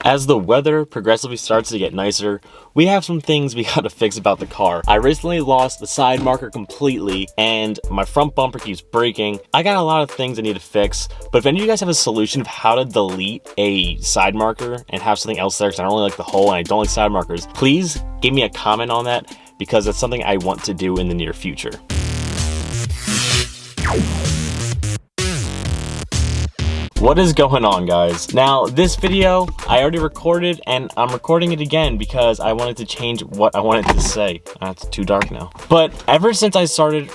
As the weather progressively starts to get nicer, we have some things we gotta fix about the car. I recently lost the side marker completely and my front bumper keeps breaking. I got a lot of things I need to fix, but if any of you guys have a solution of how to delete a side marker and have something else there, because I don't really like the hole and I don't like side markers, please give me a comment on that because that's something I want to do in the near future. What is going on, guys? Now, this video I already recorded and I'm recording it again because I wanted to change what I wanted to say. It's too dark now. But ever since I started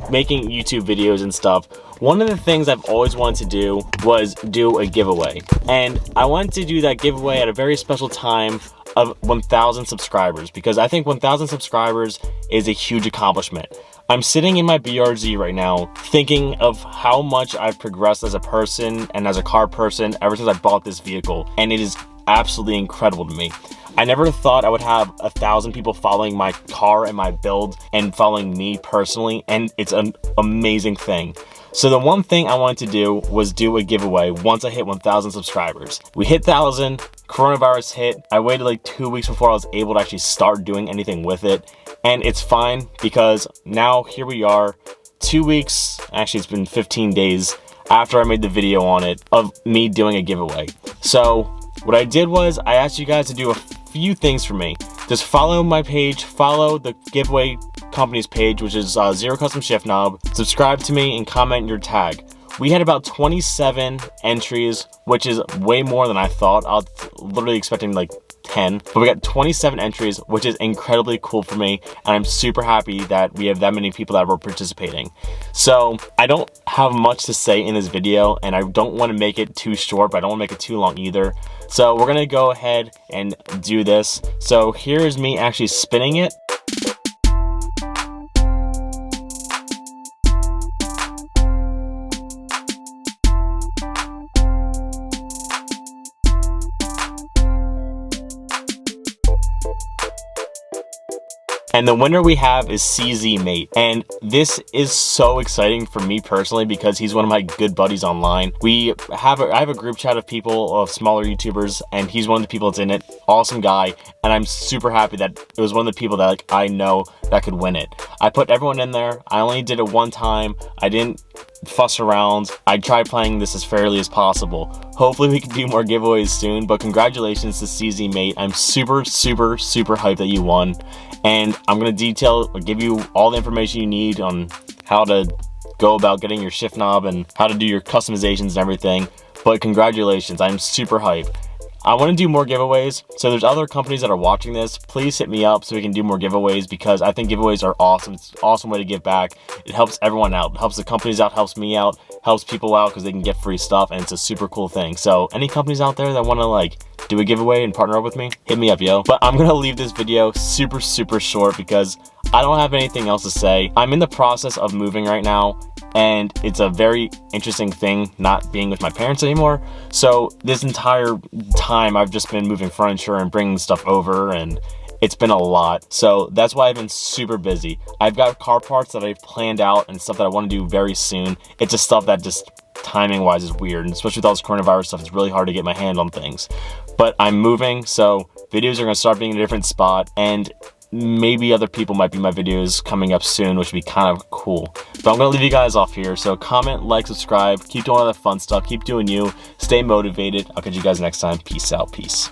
making YouTube videos and stuff, one of the things I've always wanted to do was do a giveaway. And I wanted to do that giveaway at a very special time of 1,000 subscribers because I think 1,000 subscribers is a huge accomplishment. I'm sitting in my BRZ right now thinking of how much I've progressed as a person and as a car person ever since I bought this vehicle, and it is absolutely incredible to me. I never thought I would have 1,000 people following my car and my build and following me personally, and it's an amazing thing. So the one thing I wanted to do was do a giveaway once I hit 1,000 subscribers. We hit 1,000, coronavirus hit. I waited like 2 weeks before I was able to actually start doing anything with it. And it's fine because now here we are, 2 weeks, actually it's been 15 days after I made the video on it of me doing a giveaway. So what I did was I asked you guys to do a few things for me. Just follow my page, follow the giveaway company's page, which is Zero Custom Shift Knob. Subscribe to me and comment your tag. We had about 27 entries, which is way more than I thought. I was literally expecting like 10, but we got 27 entries, which is incredibly cool for me, and I'm super happy that we have that many people that were participating. So I don't have much to say in this video, and I don't want to make it too short, but I don't want to make it too long either. So we're gonna go ahead and do this. So here's me actually spinning it. And the winner we have is CZ Mate. And this is so exciting for me personally because he's one of my good buddies online. I have a group chat of people, of smaller YouTubers, and he's one of the people that's in it. Awesome guy. And I'm super happy that it was one of the people that like I know that could win it. I put everyone in there. I only did it one time. I didn't fuss around. I tried playing this as fairly as possible. Hopefully we can do more giveaways soon, but congratulations to CZ Mate. I'm super hyped that you won. And I'm going to give you all the information you need on how to go about getting your shift knob and how to do your customizations and everything. But congratulations, I'm super hyped. I want to do more giveaways, so there's other companies that are watching this. Please hit me up so we can do more giveaways because I think giveaways are awesome. It's an awesome way to give back. It helps everyone out. It helps the companies out, helps me out, helps people out because they can get free stuff, and it's a super cool thing. So any companies out there that want to like do a giveaway and partner up with me, hit me up, yo. But I'm going to leave this video super short because I don't have anything else to say. I'm in the process of moving right now, and it's a very interesting thing not being with my parents anymore. So this entire time I've just been moving furniture and bringing stuff over, and it's been a lot. So that's why I've been super busy. I've got car parts that I've planned out and stuff that I want to do very soon. It's just stuff that just timing wise is weird, and especially with all this coronavirus stuff, it's really hard to get my hand on things. But I'm moving, so videos are going to start being in a different spot, and maybe other people might be my videos coming up soon, which would be kind of cool. But I'm going to leave you guys off here. So comment, like, subscribe, keep doing all that fun stuff, keep doing you, stay motivated. I'll catch you guys next time. Peace out. Peace.